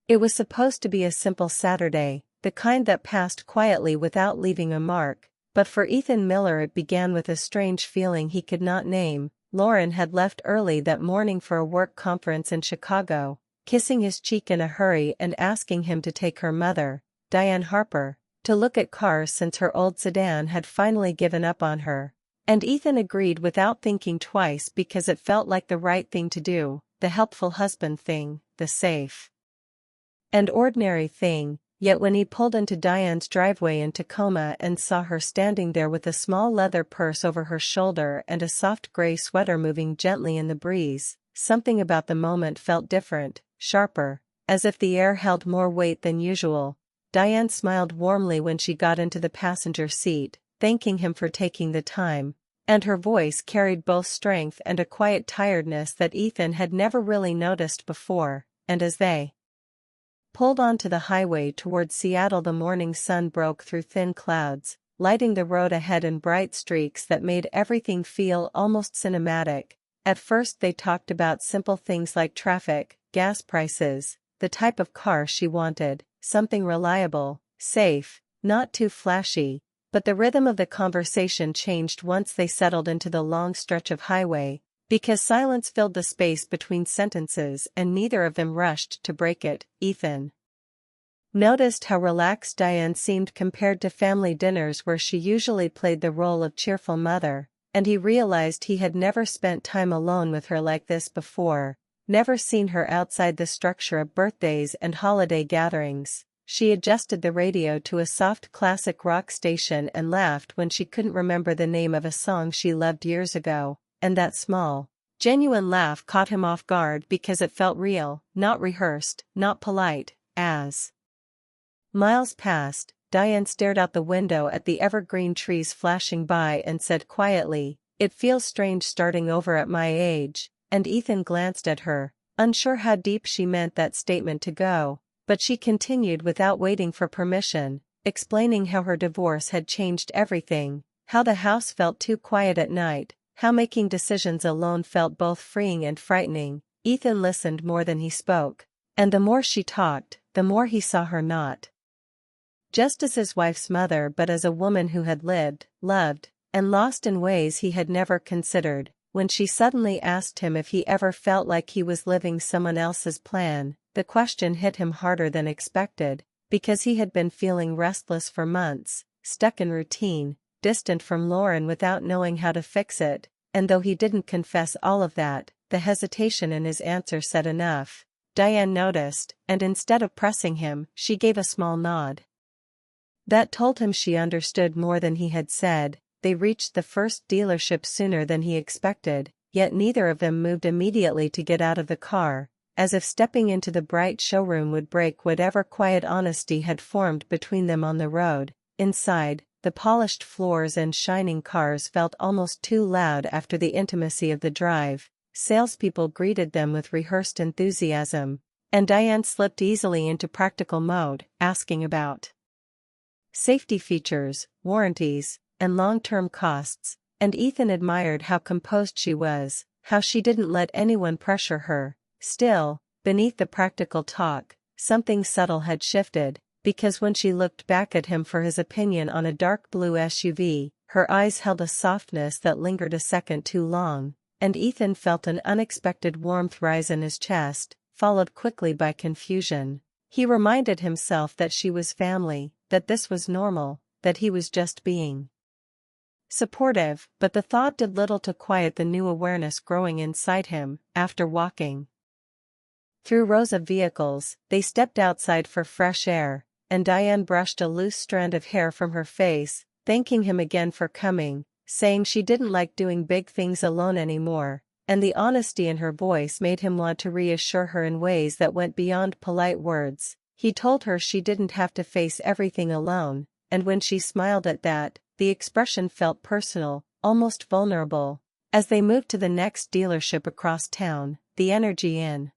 It was supposed to be a simple Saturday, the kind that passed quietly without leaving a mark, but for Ethan Miller it began with a strange feeling he could not name. Lauren had left early that morning for a work conference in Chicago, kissing his cheek in a hurry and asking him to take her mother, Diane Harper, to look at cars since her old sedan had finally given up on her. And Ethan agreed without thinking twice because it felt like the right thing to do, the helpful husband thing, the safe and ordinary thing. Yet when he pulled into Diane's driveway in Tacoma and saw her standing there with a small leather purse over her shoulder and a soft gray sweater moving gently in the breeze, something about the moment felt different, sharper, as if the air held more weight than usual. Diane smiled warmly when she got into the passenger seat, thanking him for taking the time, and her voice carried both strength and a quiet tiredness that Ethan had never really noticed before. And as they pulled onto the highway toward Seattle, the morning sun broke through thin clouds, lighting the road ahead in bright streaks that made everything feel almost cinematic. At first they talked about simple things like traffic, gas prices, the type of car she wanted, something reliable, safe, not too flashy, but the rhythm of the conversation changed once they settled into the long stretch of highway, because silence filled the space between sentences and neither of them rushed to break it. Ethan noticed how relaxed Diane seemed compared to family dinners where she usually played the role of cheerful mother, and he realized he had never spent time alone with her like this before, never seen her outside the structure of birthdays and holiday gatherings. She adjusted the radio to a soft classic rock station and laughed when she couldn't remember the name of a song she loved years ago. And that small, genuine laugh caught him off guard because it felt real, not rehearsed, not polite. As miles passed, Diane stared out the window at the evergreen trees flashing by and said quietly, "It feels strange starting over at my age," and Ethan glanced at her, unsure how deep she meant that statement to go, but she continued without waiting for permission, explaining how her divorce had changed everything, how the house felt too quiet at night, how making decisions alone felt both freeing and frightening. Ethan listened more than he spoke, and the more she talked, the more he saw her not just as his wife's mother but as a woman who had lived, loved, and lost in ways he had never considered. When she suddenly asked him if he ever felt like he was living someone else's plan, the question hit him harder than expected, because he had been feeling restless for months, stuck in routine, distant from Lauren without knowing how to fix it, and though he didn't confess all of that, the hesitation in his answer said enough. Diane noticed, and instead of pressing him, she gave a small nod. That told him she understood more than he had said. They reached the first dealership sooner than he expected, yet neither of them moved immediately to get out of the car, as if stepping into the bright showroom would break whatever quiet honesty had formed between them on the road. Inside, the polished floors and shining cars felt almost too loud after the intimacy of the drive. Salespeople greeted them with rehearsed enthusiasm, and Diane slipped easily into practical mode, asking about safety features, warranties, and long-term costs, and Ethan admired how composed she was, how she didn't let anyone pressure her. Still, beneath the practical talk, something subtle had shifted, because when she looked back at him for his opinion on a dark blue SUV, her eyes held a softness that lingered a second too long, and Ethan felt an unexpected warmth rise in his chest, followed quickly by confusion. He reminded himself that she was family, that this was normal, that he was just being supportive, but the thought did little to quiet the new awareness growing inside him. After walking through rows of vehicles, they stepped outside for fresh air, and Diane brushed a loose strand of hair from her face, thanking him again for coming, saying she didn't like doing big things alone anymore, and the honesty in her voice made him want to reassure her in ways that went beyond polite words. He told her she didn't have to face everything alone, and when she smiled at that, the expression felt personal, almost vulnerable. As they moved to the next dealership across town, the energy in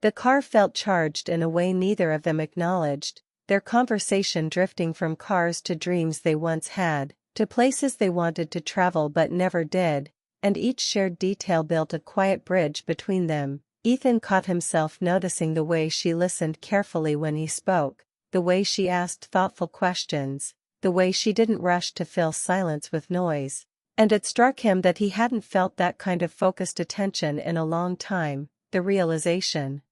the car felt charged in a way neither of them acknowledged, their conversation drifting from cars to dreams they once had, to places they wanted to travel but never did, and each shared detail built a quiet bridge between them. Ethan caught himself noticing the way she listened carefully when he spoke, the way she asked thoughtful questions, the way she didn't rush to fill silence with noise. And it struck him that he hadn't felt that kind of focused attention in a long time. The realization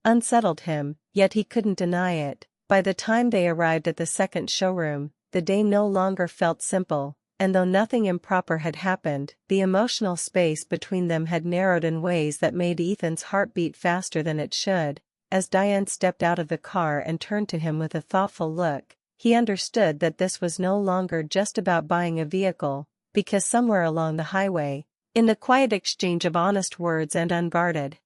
unsettled him, yet he couldn't deny it. By the time they arrived at the second showroom, the day no longer felt simple, and though nothing improper had happened, the emotional space between them had narrowed in ways that made Ethan's heart beat faster than it should. As Diane stepped out of the car and turned to him with a thoughtful look, he understood that this was no longer just about buying a vehicle, because somewhere along the highway, in the quiet exchange of honest words and unguarded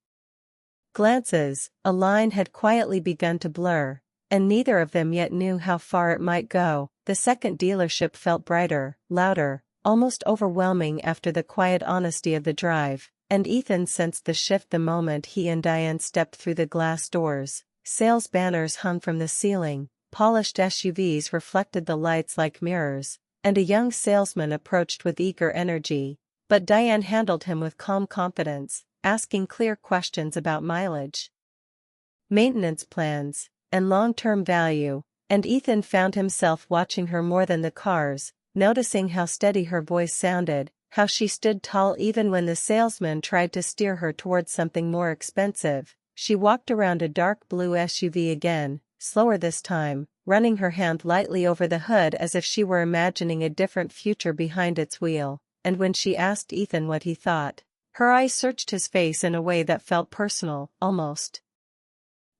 glances, a line had quietly begun to blur, and neither of them yet knew how far it might go. The second dealership felt brighter, louder, almost overwhelming after the quiet honesty of the drive, and Ethan sensed the shift the moment he and Diane stepped through the glass doors. Sales banners hung from the ceiling, polished SUVs reflected the lights like mirrors, and a young salesman approached with eager energy, but Diane handled him with calm confidence, asking clear questions about mileage, maintenance plans, and long-term value, and Ethan found himself watching her more than the cars, noticing how steady her voice sounded, how she stood tall even when the salesman tried to steer her towards something more expensive. She walked around a dark blue SUV again, slower this time, running her hand lightly over the hood as if she were imagining a different future behind its wheel, and when she asked Ethan what he thought, her eyes searched his face in a way that felt personal, almost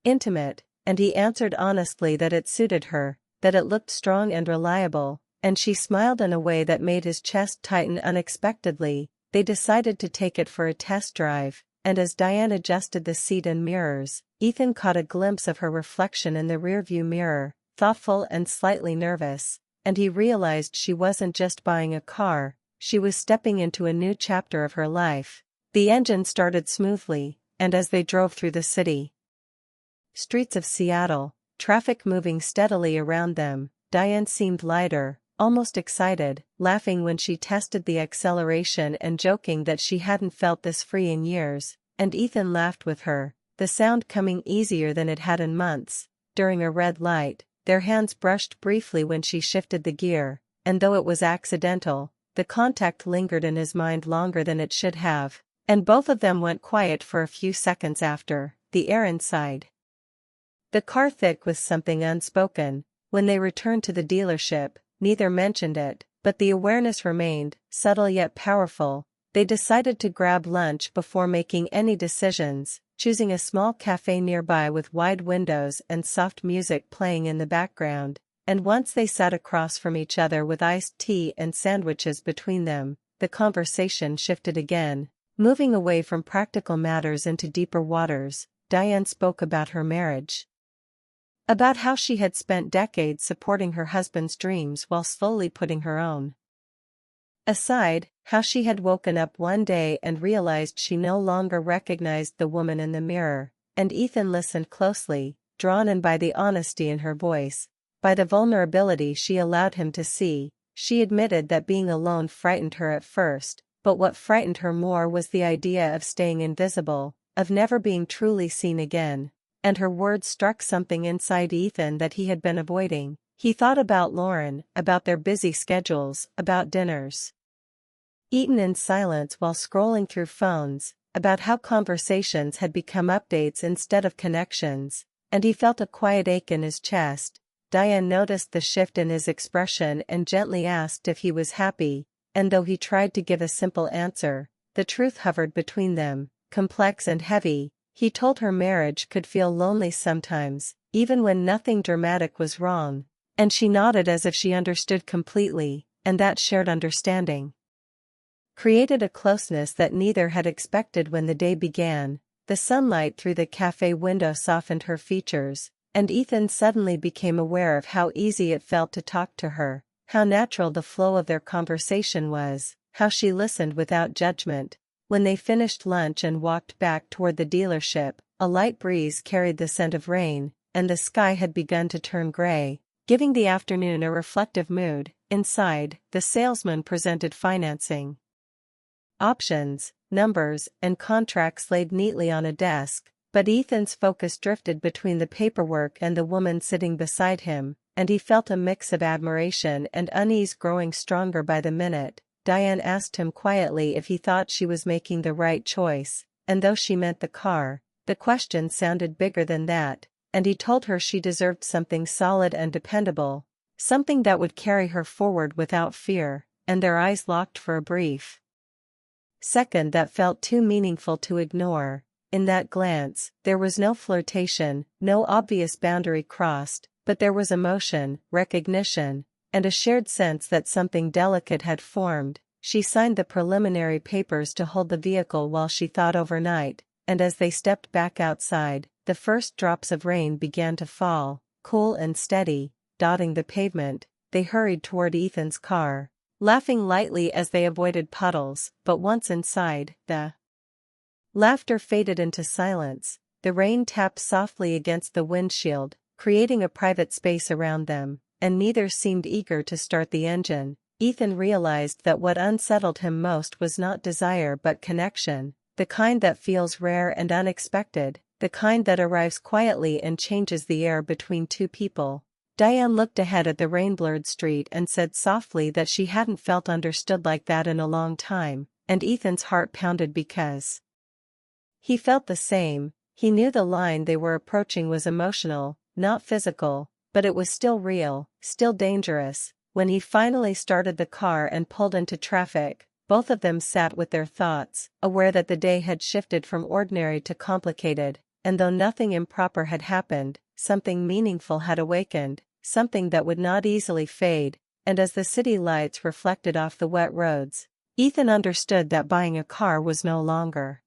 intimate, and he answered honestly that it suited her, that it looked strong and reliable, and she smiled in a way that made his chest tighten unexpectedly. They decided to take it for a test drive, and as Diane adjusted the seat and mirrors, Ethan caught a glimpse of her reflection in the rearview mirror, thoughtful and slightly nervous, and he realized she wasn't just buying a car, she was stepping into a new chapter of her life. The engine started smoothly, and as they drove through the city streets of Seattle, traffic moving steadily around them, Diane seemed lighter, almost excited, laughing when she tested the acceleration and joking that she hadn't felt this free in years, and Ethan laughed with her, the sound coming easier than it had in months. During a red light, their hands brushed briefly when she shifted the gear, and though it was accidental, the contact lingered in his mind longer than it should have, and both of them went quiet for a few seconds after. The air inside the car thick with something unspoken. When they returned to the dealership, neither mentioned it, but the awareness remained, subtle yet powerful. They decided to grab lunch before making any decisions, choosing a small cafe nearby with wide windows and soft music playing in the background, and once they sat across from each other with iced tea and sandwiches between them, the conversation shifted again, moving away from practical matters into deeper waters. Diane spoke about her marriage, about how she had spent decades supporting her husband's dreams while slowly putting her own aside, how she had woken up one day and realized she no longer recognized the woman in the mirror, and Ethan listened closely, drawn in by the honesty in her voice, by the vulnerability she allowed him to see. She admitted that being alone frightened her at first, but what frightened her more was the idea of staying invisible, of never being truly seen again. And her words struck something inside Ethan that he had been avoiding. He thought about Lauren, about their busy schedules, about dinners eaten in silence while scrolling through phones, about how conversations had become updates instead of connections, and he felt a quiet ache in his chest. Diane noticed the shift in his expression and gently asked if he was happy, and though he tried to give a simple answer, the truth hovered between them, complex and heavy. He told her marriage could feel lonely sometimes, even when nothing dramatic was wrong, and she nodded as if she understood completely, and that shared understanding created a closeness that neither had expected. When the day began, the sunlight through the cafe window softened her features, and Ethan suddenly became aware of how easy it felt to talk to her, how natural the flow of their conversation was, how she listened without judgment. When they finished lunch and walked back toward the dealership, a light breeze carried the scent of rain, and the sky had begun to turn gray, giving the afternoon a reflective mood. Inside, the salesman presented financing options, numbers, and contracts laid neatly on a desk, but Ethan's focus drifted between the paperwork and the woman sitting beside him, and he felt a mix of admiration and unease growing stronger by the minute. Diane asked him quietly if he thought she was making the right choice, and though she meant the car, the question sounded bigger than that, and he told her she deserved something solid and dependable, something that would carry her forward without fear, and their eyes locked for a brief second that felt too meaningful to ignore. In that glance, there was no flirtation, no obvious boundary crossed, but there was emotion, recognition, and a shared sense that something delicate had formed. She signed the preliminary papers to hold the vehicle while she thought overnight, and as they stepped back outside, the first drops of rain began to fall, cool and steady, dotting the pavement. They hurried toward Ethan's car, laughing lightly as they avoided puddles, but once inside, the laughter faded into silence. The rain tapped softly against the windshield, creating a private space around them, and neither seemed eager to start the engine. Ethan realized that what unsettled him most was not desire but connection, the kind that feels rare and unexpected, the kind that arrives quietly and changes the air between two people. Diane looked ahead at the rain-blurred street and said softly that she hadn't felt understood like that in a long time, and Ethan's heart pounded because he felt the same. He knew the line they were approaching was emotional, not physical, but it was still real, still dangerous. When he finally started the car and pulled into traffic, both of them sat with their thoughts, aware that the day had shifted from ordinary to complicated, and though nothing improper had happened, something meaningful had awakened, something that would not easily fade. And as the city lights reflected off the wet roads, Ethan understood that buying a car was no longer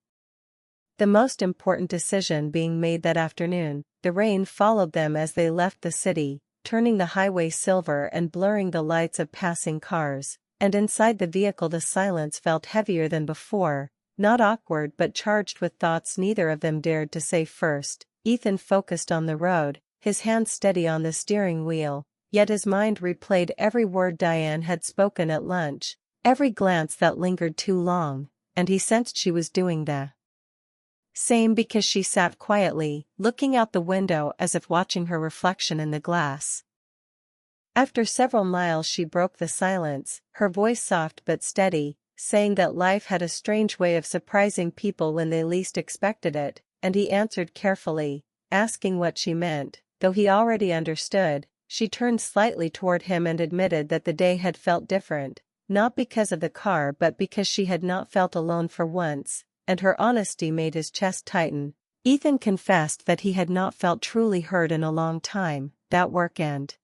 the most important decision being made that afternoon. The rain followed them as they left the city, turning the highway silver and blurring the lights of passing cars, and inside the vehicle the silence felt heavier than before, not awkward but charged with thoughts neither of them dared to say first. Ethan focused on the road, his hand steady on the steering wheel, yet his mind replayed every word Diane had spoken at lunch, every glance that lingered too long, and he sensed she was doing the same because she sat quietly, looking out the window as if watching her reflection in the glass. After several miles she broke the silence, her voice soft but steady, saying that life had a strange way of surprising people when they least expected it, and he answered carefully, asking what she meant. Though he already understood, she turned slightly toward him and admitted that the day had felt different, not because of the car but because she had not felt alone for once, and her honesty made his chest tighten. Ethan confessed that he had not felt truly heard in a long time, that work and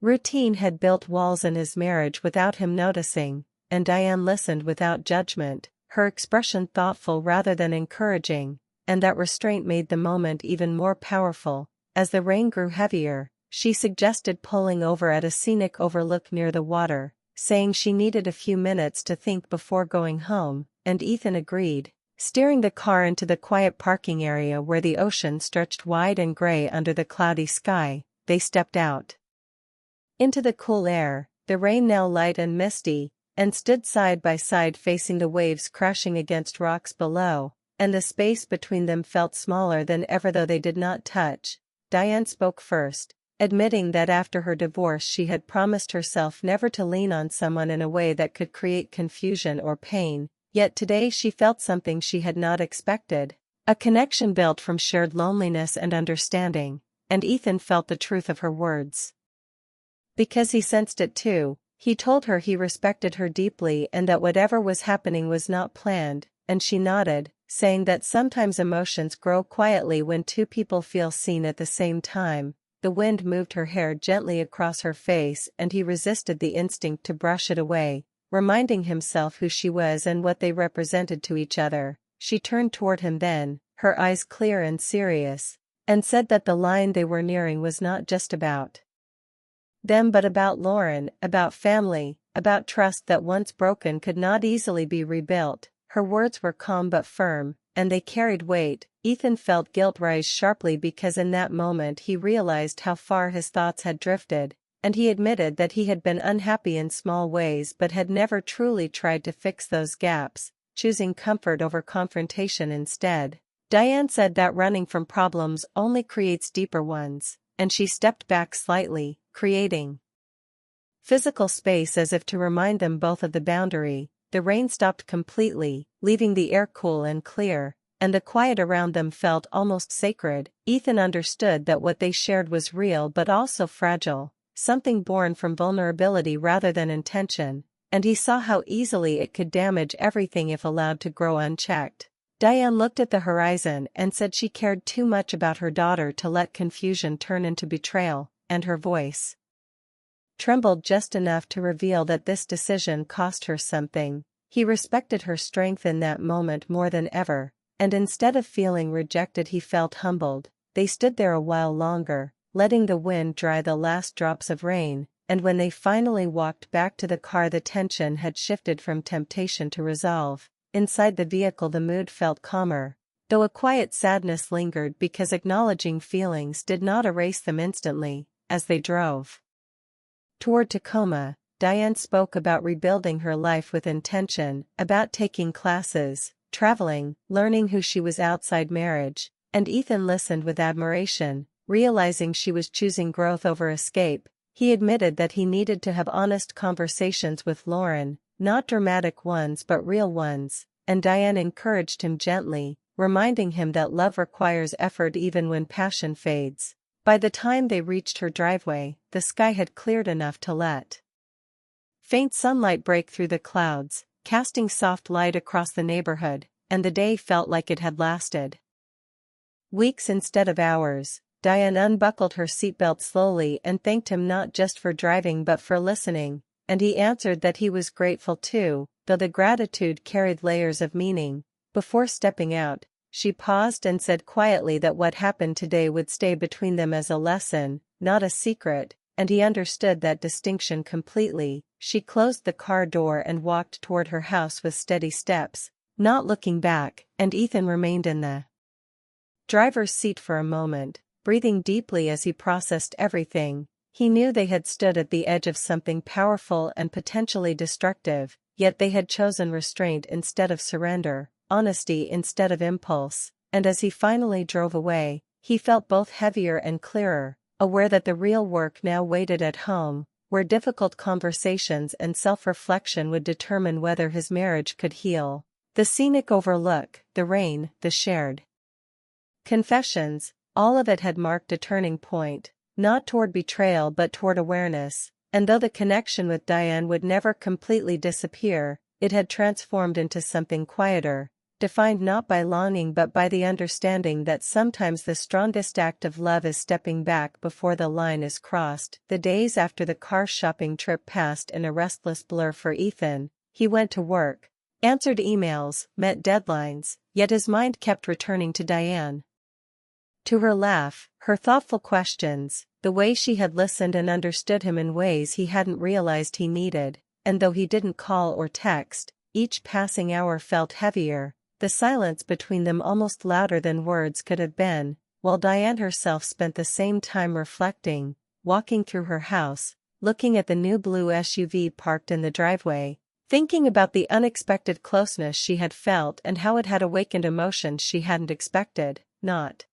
routine had built walls in his marriage without him noticing, and Diane listened without judgment, her expression thoughtful rather than encouraging, and that restraint made the moment even more powerful. As the rain grew heavier, she suggested pulling over at a scenic overlook near the water, saying she needed a few minutes to think before going home, and Ethan agreed. Steering the car into the quiet parking area where the ocean stretched wide and gray under the cloudy sky, they stepped out into the cool air, the rain now light and misty, and stood side by side facing the waves crashing against rocks below, and the space between them felt smaller than ever though they did not touch. Diane spoke first, admitting that after her divorce she had promised herself never to lean on someone in a way that could create confusion or pain. Yet today she felt something she had not expected, a connection built from shared loneliness and understanding, and Ethan felt the truth of her words. Because he sensed it too, he told her he respected her deeply and that whatever was happening was not planned, and she nodded, saying that sometimes emotions grow quietly when two people feel seen at the same time. The wind moved her hair gently across her face and he resisted the instinct to brush it away, reminding himself who she was and what they represented to each other. She turned toward him then, her eyes clear and serious, and said that the line they were nearing was not just about them but about Lauren, about family, about trust that once broken could not easily be rebuilt. Her words were calm but firm, and they carried weight. Ethan felt guilt rise sharply because in that moment he realized how far his thoughts had drifted, and he admitted that he had been unhappy in small ways but had never truly tried to fix those gaps, choosing comfort over confrontation instead. Diane said that running from problems only creates deeper ones, and she stepped back slightly, creating physical space as if to remind them both of the boundary. The rain stopped completely, leaving the air cool and clear, and the quiet around them felt almost sacred. Ethan understood that what they shared was real but also fragile, something born from vulnerability rather than intention, and he saw how easily it could damage everything if allowed to grow unchecked. Diane looked at the horizon and said she cared too much about her daughter to let confusion turn into betrayal, and her voice trembled just enough to reveal that this decision cost her something. He respected her strength in that moment more than ever, and instead of feeling rejected he felt humbled. They stood there a while longer, letting the wind dry the last drops of rain, and when they finally walked back to the car the tension had shifted from temptation to resolve. Inside the vehicle the mood felt calmer, though a quiet sadness lingered because acknowledging feelings did not erase them instantly. As they drove toward Tacoma, Diane spoke about rebuilding her life with intention, about taking classes, traveling, learning who she was outside marriage, and Ethan listened with admiration, realizing she was choosing growth over escape. He admitted that he needed to have honest conversations with Lauren, not dramatic ones but real ones, and Diane encouraged him gently, reminding him that love requires effort even when passion fades. By the time they reached her driveway, the sky had cleared enough to let faint sunlight break through the clouds, casting soft light across the neighborhood, and the day felt like it had lasted weeks instead of hours. Diane unbuckled her seatbelt slowly and thanked him not just for driving but for listening, and he answered that he was grateful too, though the gratitude carried layers of meaning. Before stepping out, she paused and said quietly that what happened today would stay between them as a lesson, not a secret, and he understood that distinction completely. She closed the car door and walked toward her house with steady steps, not looking back, and Ethan remained in the driver's seat for a moment, breathing deeply as he processed everything. He knew they had stood at the edge of something powerful and potentially destructive, yet they had chosen restraint instead of surrender, honesty instead of impulse, and as he finally drove away, he felt both heavier and clearer, aware that the real work now waited at home, where difficult conversations and self-reflection would determine whether his marriage could heal. The scenic overlook, the rain, the shared confessions, all of it had marked a turning point, not toward betrayal but toward awareness, and though the connection with Diane would never completely disappear, it had transformed into something quieter, defined not by longing but by the understanding that sometimes the strongest act of love is stepping back before the line is crossed. The days after the car shopping trip passed in a restless blur for Ethan. He went to work, answered emails, met deadlines, yet his mind kept returning to Diane. To her laugh, her thoughtful questions, the way she had listened and understood him in ways he hadn't realized he needed, and though he didn't call or text, each passing hour felt heavier, the silence between them almost louder than words could have been, while Diane herself spent the same time reflecting, walking through her house, looking at the new blue SUV parked in the driveway, thinking about the unexpected closeness she had felt and how it had awakened emotions she hadn't expected, not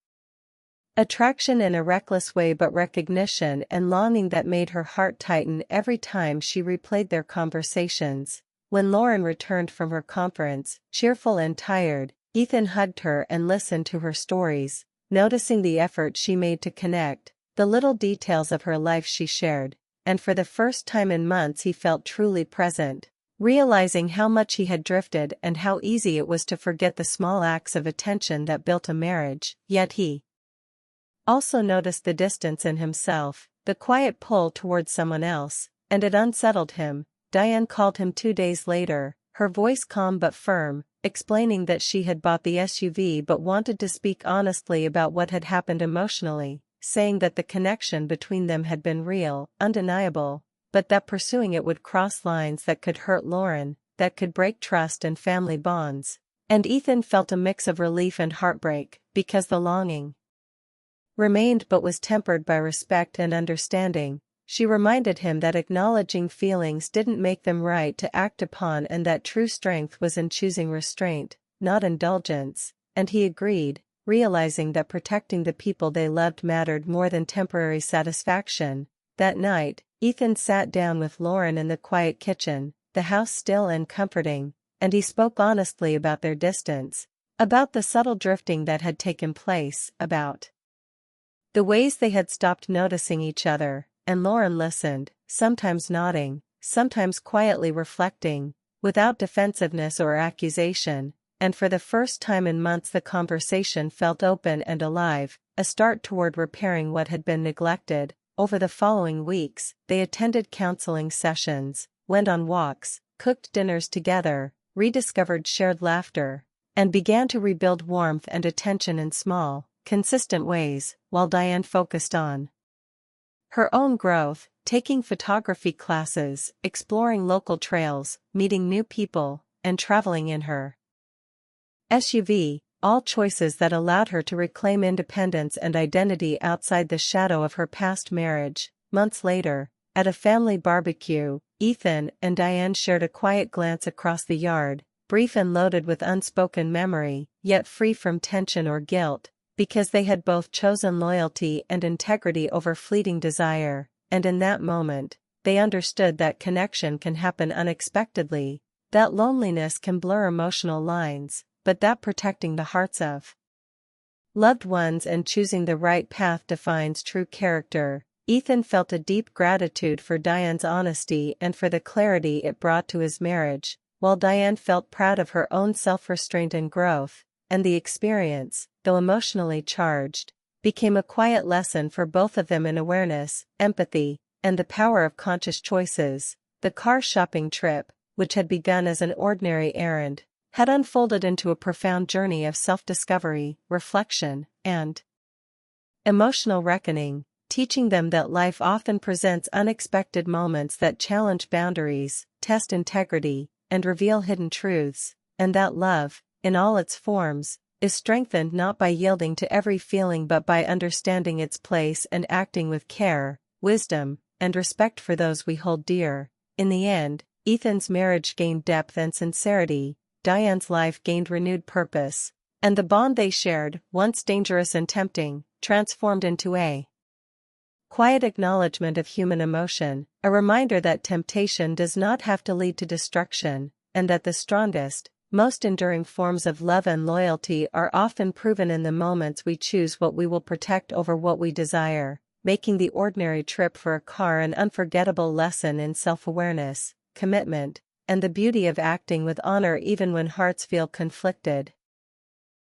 attraction in a reckless way but recognition and longing that made her heart tighten every time she replayed their conversations. When Lauren returned from her conference, cheerful and tired, Ethan hugged her and listened to her stories, noticing the effort she made to connect, the little details of her life she shared, and for the first time in months he felt truly present, realizing how much he had drifted and how easy it was to forget the small acts of attention that built a marriage. Yet he also noticed the distance in himself, the quiet pull towards someone else, and it unsettled him. Diane called him 2 days later, her voice calm but firm, explaining that she had bought the SUV but wanted to speak honestly about what had happened emotionally, saying that the connection between them had been real, undeniable, but that pursuing it would cross lines that could hurt Lauren, that could break trust and family bonds. And Ethan felt a mix of relief and heartbreak, because the longing remained but was tempered by respect and understanding. she reminded him that acknowledging feelings didn't make them right to act upon and that true strength was in choosing restraint, not indulgence, and he agreed, realizing that protecting the people they loved mattered more than temporary satisfaction. That night, Ethan sat down with Lauren in the quiet kitchen, the house still and comforting, and he spoke honestly about their distance, about the subtle drifting that had taken place, about the ways they had stopped noticing each other, and Lauren listened, sometimes nodding, sometimes quietly reflecting, without defensiveness or accusation, and for the first time in months the conversation felt open and alive, a start toward repairing what had been neglected. Over the following weeks, they attended counseling sessions, went on walks, cooked dinners together, rediscovered shared laughter, and began to rebuild warmth and attention in small, consistent ways, while Diane focused on her own growth, taking photography classes, exploring local trails, meeting new people, and traveling in her SUV, all choices that allowed her to reclaim independence and identity outside the shadow of her past marriage. Months later, at a family barbecue, Ethan and Diane shared a quiet glance across the yard, brief and loaded with unspoken memory, yet free from tension or guilt, because they had both chosen loyalty and integrity over fleeting desire, and in that moment, they understood that connection can happen unexpectedly, that loneliness can blur emotional lines, but that protecting the hearts of loved ones and choosing the right path defines true character. Ethan felt a deep gratitude for Diane's honesty and for the clarity it brought to his marriage, while Diane felt proud of her own self-restraint and growth, and the experience, though emotionally charged, became a quiet lesson for both of them in awareness, empathy, and the power of conscious choices. The car shopping trip, which had begun as an ordinary errand, had unfolded into a profound journey of self-discovery, reflection, and emotional reckoning, teaching them that life often presents unexpected moments that challenge boundaries, test integrity, and reveal hidden truths, and that love, in all its forms, is strengthened not by yielding to every feeling but by understanding its place and acting with care, wisdom, and respect for those we hold dear. In the end, Ethan's marriage gained depth and sincerity, Diane's life gained renewed purpose, and the bond they shared, once dangerous and tempting, transformed into a quiet acknowledgement of human emotion, a reminder that temptation does not have to lead to destruction, and that the strongest, most enduring forms of love and loyalty are often proven in the moments we choose what we will protect over what we desire, making the ordinary trip for a car an unforgettable lesson in self-awareness, commitment, and the beauty of acting with honor even when hearts feel conflicted.